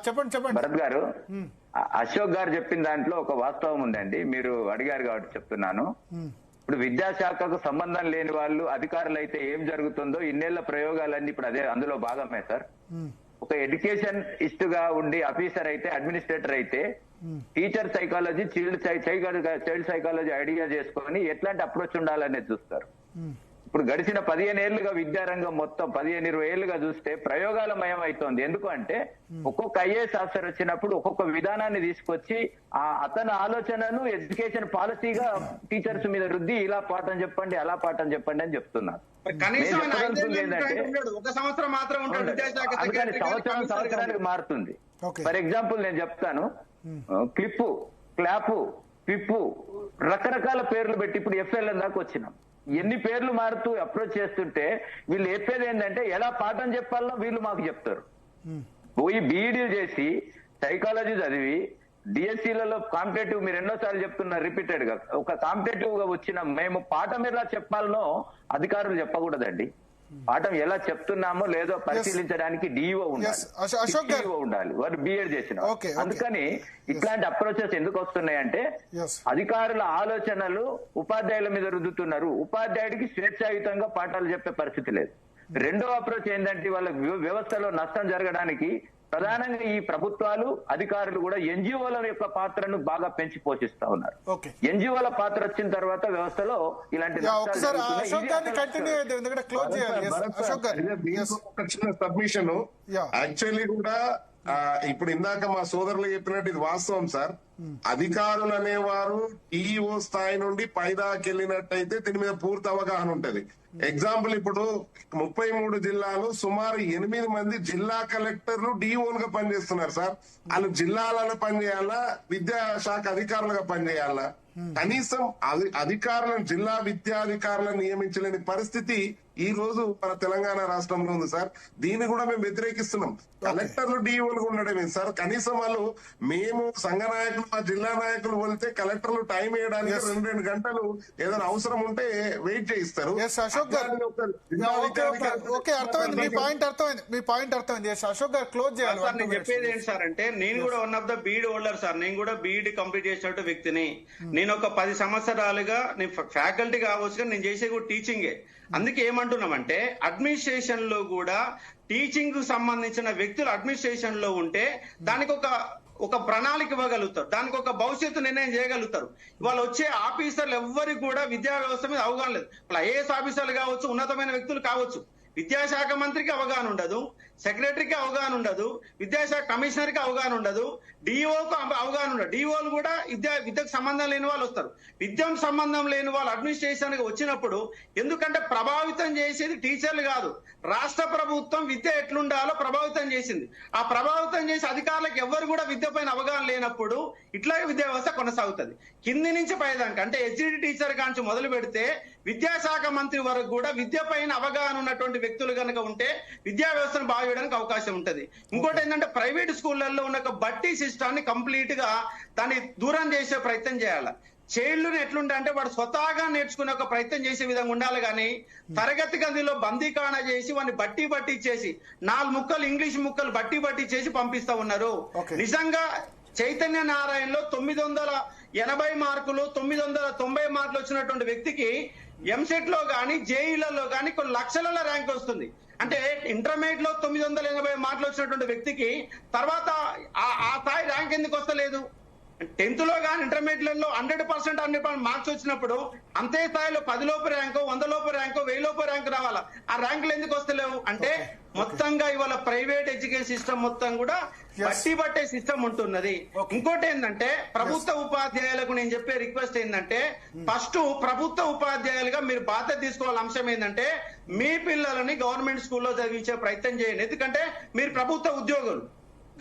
చెప్పండి భరత్ గారు, అశోక్ గారు చెప్పిన దాంట్లో ఒక వాస్తవం ఉందండి. మీరు అడిగారు కాబట్టి చెప్తున్నాను. ఇప్పుడు విద్యాశాఖకు సంబంధం లేని వాళ్ళు అధికారులు అయితే ఏం జరుగుతుందో ఇన్నేళ్ల ప్రయోగాలన్నీ ఇప్పుడు అదే అందులో భాగమే సార్. ఒక ఎడ్యుకేషన్ ఇస్టుగా ఉండి ఆఫీసర్ అయితే, అడ్మినిస్ట్రేటర్ అయితే teacher psychology, child psychology idea చేసుకొని ఎట్లాంటి అప్రోచ్ ఉండాలనేది చూస్తారు. ఇప్పుడు గడిచిన 15 ఏళ్లుగా విద్యారంగం మొత్తం 15-20 ఏళ్లుగా చూస్తే ప్రయోగాలమయం అవుతోంది. ఎందుకు అంటే ఒక్కొక్క ఐఏఎస్ ఆఫీసర్ వచ్చినప్పుడు ఒక్కొక్క విధానాన్ని తీసుకొచ్చి అతని ఆలోచనను ఎడ్యుకేషన్ పాలసీగా టీచర్స్ మీద రుద్ది ఇలా పాఠం చెప్పండి, అలా పాఠం చెప్పండి అని చెప్తున్నారు. సంవత్సరానికి మారుతుంది. ఫర్ ఎగ్జాంపుల్ నేను చెప్తాను, క్లిప్పు, క్లాపు, పిప్పు, రకరకాల పేర్లు పెట్టి ఇప్పుడు ఎఫ్ఎల్ఎన్ దాకా వచ్చినాం. ఎన్ని పేర్లు మారుతూ అప్రోచ్ చేస్తుంటే వీళ్ళు చెప్పేది ఏంటంటే ఎలా పాఠం చెప్పాలో వీళ్ళు మాకు చెప్తారు. పోయి బీఈడీలు చేసి సైకాలజీ చదివి డిఎస్సీలలో కాంపిటేటివ్, మీరు ఎన్నోసార్లు చెప్తున్నారు రిపీటెడ్ గా, ఒక కాంపిటేటివ్ గా వచ్చిన మేము పాఠం ఎలా చెప్పాలనో అధికారులు చెప్పకూడదండి. పాఠం ఎలా చెప్తున్నామో లేదో పరిశీలించడానికి డిఈఓ ఉండాలి, వారు బిఎడ్ చేసిన. అందుకని ఇట్లాంటి అప్రోచెస్ ఎందుకు వస్తున్నాయంటే అధికారుల ఆలోచనలు ఉపాధ్యాయుల మీద రుద్దుతున్నారు. ఉపాధ్యాయుడికి స్వేచ్ఛాయుతంగా పాఠాలు చెప్పే పరిస్థితి లేదు. రెండో అప్రోచ్ ఏంటంటే వాళ్ళ వ్యవస్థలో నష్టం జరగడానికి ప్రధానంగా ఈ ప్రభుత్వాలు, అధికారులు కూడా ఎన్జిఓల యొక్క పాత్రను బాగా పెంచి పోషిస్తా ఉన్నారు. ఎన్జిఓల పాత్ర వచ్చిన తర్వాత వ్యవస్థలో ఇలాంటి చిన్న సబ్మిషన్ యాక్చువల్లీ కూడా ఇప్పుడు ఇందాక మా సోదరులు చెప్పినట్టు ఇది వాస్తవం సార్. అధికారులు అనేవారు ఈఓ స్థాయి నుండి పైదాకెళ్ళినట్టయితే దీని మీద పూర్తి అవగాహన ఉంటది. ఎగ్జాంపుల్ ఇప్పుడు 33 జిల్లాలు, సుమారు 8 మంది జిల్లా కలెక్టర్లు డిఓలుగా పనిచేస్తున్నారు సార్. వాళ్ళు జిల్లాలలో పనిచేయాలా, విద్యాశాఖ అధికారులుగా పనిచేయాలా? కనీసం అధికారులను, జిల్లా విద్యాధికారులను నియమించలేని పరిస్థితి ఈ రోజు మన తెలంగాణ రాష్ట్రంలో ఉంది సార్. దీన్ని కూడా మేము వ్యతిరేకిస్తున్నాం. కలెక్టర్లు డిఓలు ఉండడమే సార్. కనీసం వాళ్ళు మేము సంఘ నాయకులు, మా జిల్లా నాయకులు వెళ్తే కలెక్టర్లు టైం వేయడానికి 2 గంటలు ఏదైనా అవసరం ఉంటే వెయిట్ చేయిస్తారు. అశోక్ గారు క్లోజ్ చేయాలి. నేను చెప్పేది ఏంటి సార్ అంటే, నేను కూడా one of the B Ed holder sir. నేను కూడా బీఈడి కంప్లీట్ చేసినట్టు వ్యక్తిని. నేను ఒక 10 సంవత్సరాలుగా నేను ఫ్యాకల్టీ కావచ్చు, నేను చేసే కూడా టీచింగే. అందుకే ఏమంటున్నామంటే అడ్మినిస్ట్రేషన్ లో కూడా టీచింగ్ కు సంబంధించిన వ్యక్తులు అడ్మినిస్ట్రేషన్ లో ఉంటే దానికి ఒక ప్రణాళిక ఇవ్వగలుగుతారు, దానికి ఒక భవిష్యత్తు నిర్ణయం చేయగలుగుతారు. వాళ్ళు వచ్చే ఆఫీసర్లు ఎవ్వరికి కూడా విద్యా వ్యవస్థ మీద అవగాహన లేదు. వాళ్ళు ఐఏఎస్ ఆఫీసర్లు కావచ్చు, ఉన్నతమైన వ్యక్తులు కావచ్చు, విద్యాశాఖ మంత్రికి అవగాహన ఉండదు, సెక్రటరీకి అవగాహన ఉండదు, విద్యాశాఖ కమిషనర్ కి అవగాహన ఉండదు, డిఓకు అవగాహన ఉండదు. డిఓలు కూడా విద్యకు సంబంధం లేని వాళ్ళు వస్తారు. విద్యకు సంబంధం లేని వాళ్ళు అడ్మినిస్ట్రేషన్ కి వచ్చినప్పుడు, ఎందుకంటే ప్రభావితం చేసేది టీచర్లు కాదు, రాష్ట్ర ప్రభుత్వం విద్య ఎట్లుండాలో ప్రభావితం చేసింది. ఆ ప్రభావితం చేసి అధికారులకు ఎవరు కూడా విద్య పైన అవగాహన లేనప్పుడు ఇట్లాగే విద్యా వ్యవస్థ కొనసాగుతుంది. కింది నుంచి పైదాకా, అంటే హెచ్డిడి టీచర్ కాంచి మొదలు పెడితే విద్యాశాఖ మంత్రి వరకు కూడా విద్య పైన అవగాహన ఉన్నటువంటి వ్యక్తులు కనుక ఉంటే విద్యా వ్యవస్థను బాగా చేయడానికి అవకాశం ఉంటది. ఇంకోటి ఏంటంటే ప్రైవేట్ స్కూళ్లలో ఉన్న ఒక బట్టి సిస్టాన్ని కంప్లీట్ గా దాన్ని దూరం చేసే ప్రయత్నం చేయాలి. చైల్డ్ని ఎట్లుంటే అంటే వాడు స్వతహాగా నేర్చుకునే ఒక ప్రయత్నం చేసే విధంగా ఉండాలి. కానీ తరగతి గదిలో బందీకాణ చేసి వాడిని బట్టి చేసి 4 ముక్కలు ఇంగ్లీష్ ముక్కలు బట్టి చేసి పంపిస్తా ఉన్నారు. నిజంగా చైతన్య నారాయణలో 980 మార్కులు 990 మార్కులు వచ్చినటువంటి వ్యక్తికి ఎంసెట్ లో గానీ జేఈలలో గానీ కొన్ని లక్షల ర్యాంక్ వస్తుంది. అంటే ఇంటర్మీడియట్ లో 980 మార్కులు వచ్చినటువంటి వ్యక్తికి తర్వాత ఆ స్థాయి ర్యాంక్ ఎందుకు వస్తలేదు? 10th లో కానీ ఇంటర్మీడియట్ లో 100% మార్క్స్ వచ్చినప్పుడు అంతే స్థాయిలో 10 లోపు ర్యాంకో 100 లోపు ర్యాంకో 1000 లోపు ర్యాంక్ రావాలా? ఆ ర్యాంకులు ఎందుకు వస్తలేవు? అంటే మొత్తంగా ఇవాళ ప్రైవేట్ ఎడ్యుకేషన్ సిస్టమ్ మొత్తం కూడా బట్టే సిస్టమ్ ఉంటున్నది. ఇంకోటి ఏంటంటే ప్రభుత్వ ఉపాధ్యాయులకు నేను చెప్పే రిక్వెస్ట్ ఏంటంటే, ఫస్ట్ ప్రభుత్వ ఉపాధ్యాయులుగా మీరు బాధ్యత తీసుకోవాల్సిన అంశం ఏంటంటే మీ పిల్లలని గవర్నమెంట్ స్కూల్లో చదివించే ప్రయత్నం చేయండి. ఎందుకంటే మీరు ప్రభుత్వ ఉద్యోగులు,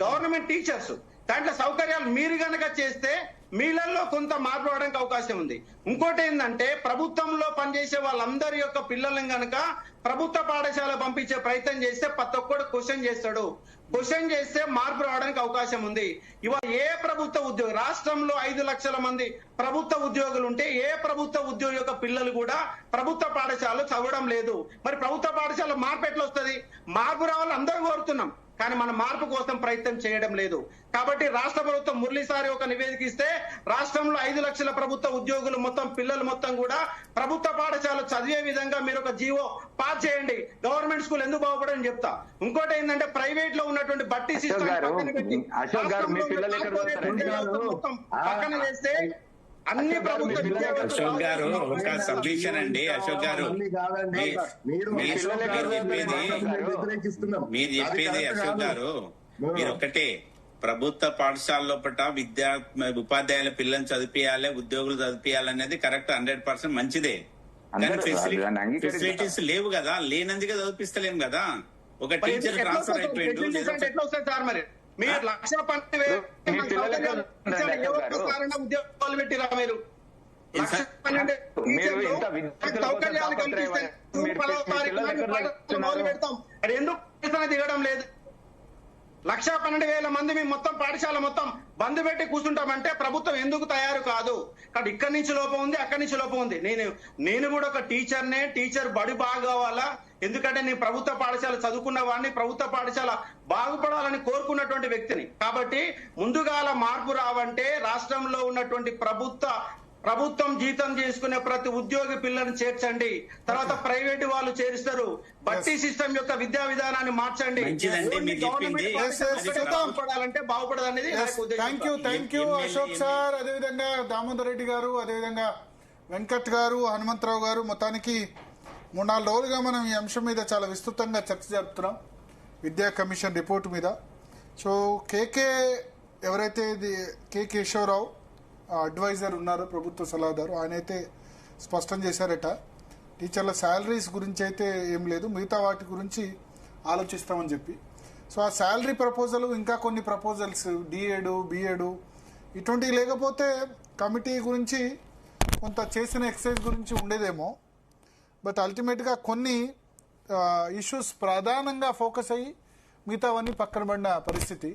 గవర్నమెంట్ టీచర్స్, దాంట్లో సౌకర్యాలు మీరు గనక చేస్తే మీళ్ళల్లో కొంత మార్పు రావడానికి అవకాశం ఉంది. ఇంకోటి ఏంటంటే ప్రభుత్వంలో పనిచేసే వాళ్ళందరి యొక్క పిల్లలను గనక ప్రభుత్వ పాఠశాల పంపించే ప్రయత్నం చేస్తే ప్రతి ఒక్కడు క్వశ్చన్ చేస్తాడు. క్వశ్చన్ చేస్తే మార్పు రావడానికి అవకాశం ఉంది. ఇవాళ ఏ ప్రభుత్వ ఉద్యోగి, రాష్ట్రంలో 5 లక్షల మంది ప్రభుత్వ ఉద్యోగులు ఉంటే ఏ ప్రభుత్వ ఉద్యోగి యొక్క పిల్లలు కూడా ప్రభుత్వ పాఠశాలలో చదవడం లేదు. మరి ప్రభుత్వ పాఠశాల మార్పు ఎట్లా వస్తుంది? మార్పు రావాలని అందరూ కోరుతున్నాం, కానీ మన మార్పు కోసం ప్రయత్నం చేయడం లేదు. కాబట్టి రాష్ట్ర ప్రభుత్వం మురళీసారి ఒక నివేదిక ఇస్తే రాష్ట్రంలో 5 లక్షల ప్రభుత్వ ఉద్యోగులు మొత్తం పిల్లలు మొత్తం కూడా ప్రభుత్వ పాఠశాల చదివే విధంగా మీరు ఒక జీవో పాస్ చేయండి. గవర్నమెంట్ స్కూల్ ఎందుకు బాగుపడని చెప్తా. ఇంకోటి ఏంటంటే ప్రైవేట్ లో ఉన్నటువంటి బట్టి సిస్టమ్ మొత్తం పక్కన చేస్తే అన్ని ప్రభుత్వ అశోక్ గారు ఒక సబ్మిషన్ అండి. అశోక్ గారు మీరు చెప్పేది అశోక్ గారు మీరు ఒకటే, ప్రభుత్వ పాఠశాల లోపల ఉపాధ్యాయుల పిల్లల్ని చదివియాలి, ఉద్యోగులు చదివియాలి అనేది కరెక్ట్ 100% మంచిదే. కానీ ఫెసిలిటీస్ లేవు కదా, లేనందుకే చదివిస్తలేము కదా. ఒక టీచర్ ట్రాన్స్ఫర్ అయిపోయింది. ఎట్లా వస్తాయి సార్? మరి మీరు 1,12,000 ఉద్యోగాలు పెట్టిరా? మీరు 1,12,000 సౌకర్యాలు కల్పిస్తే మొదలు పెడతాం. అది ఎందుకు దిగడం లేదు? 1,12,000 మంది మేము మొత్తం పాఠశాల మొత్తం బంద్ పెట్టి కూర్చుంటామంటే ప్రభుత్వం ఎందుకు తయారు కాదు? కాబట్టి ఇక్కడి నుంచి లోపం ఉంది, అక్కడి నుంచి లోపం ఉంది. నేను కూడా ఒక టీచర్నే. టీచర్ బడి బాగా కావాలా, ఎందుకంటే నేను ప్రభుత్వ పాఠశాల చదువుకున్న వాడిని, ప్రభుత్వ పాఠశాల బాగుపడాలని కోరుకున్నటువంటి వ్యక్తిని. కాబట్టి ముందుగాల మార్పు రావంటే రాష్ట్రంలో ఉన్నటువంటి ప్రభుత్వం జీతం చేసుకునే ప్రతి ఉద్యోగి పిల్లల్ని చేర్చండి. తర్వాత ప్రైవేట్ వాళ్ళు చేరుస్తారు. బట్టి సిస్టమ్ యొక్క విద్యా విధానాన్ని మార్చండి. బాగుపడాలంటే బాగుపడదనేది. థ్యాంక్ యూ అశోక్ సార్, అదేవిధంగా దామోదర్ రెడ్డి గారు, అదేవిధంగా వెంకట్ గారు, హనుమంతరావు గారు. మొత్తానికి 3-4 రోజులుగా మనం ఈ అంశం మీద చాలా విస్తృతంగా చర్చ జరుపుతున్నాం, విద్యా కమిషన్ రిపోర్టు మీద. సో ఎవరైతే కే కేశవరావు అడ్వైజర్ ఉన్నారో, ప్రభుత్వ సలహాదారు, ఆయన అయితే స్పష్టం చేశారట టీచర్ల శాలరీస్ గురించి అయితే ఏం లేదు, మిగతా వాటి గురించి ఆలోచిస్తామని చెప్పి. సో ఆ శాలరీ ప్రపోజల్, ఇంకా కొన్ని ప్రపోజల్స్ డిఎడ్ బిఎడ్ ఇటువంటివి లేకపోతే కమిటీ గురించి కొంత చేసిన ఎక్సర్సైజ్ గురించి ఉండేదేమో. బట్ అల్టిమేట్గా కొన్ని ఇష్యూస్ ప్రధానంగా ఫోకస్ అయ్యి మిగతావన్నీ పక్కన పడిన పరిస్థితి.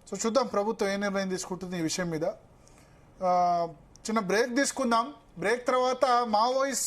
సో చూద్దాం ప్రభుత్వం ఏ నిర్ణయం తీసుకుంటుంది ఈ విషయం మీద. చిన్న బ్రేక్ తీసుకుందాం. బ్రేక్ తర్వాత మావోయిస్ట్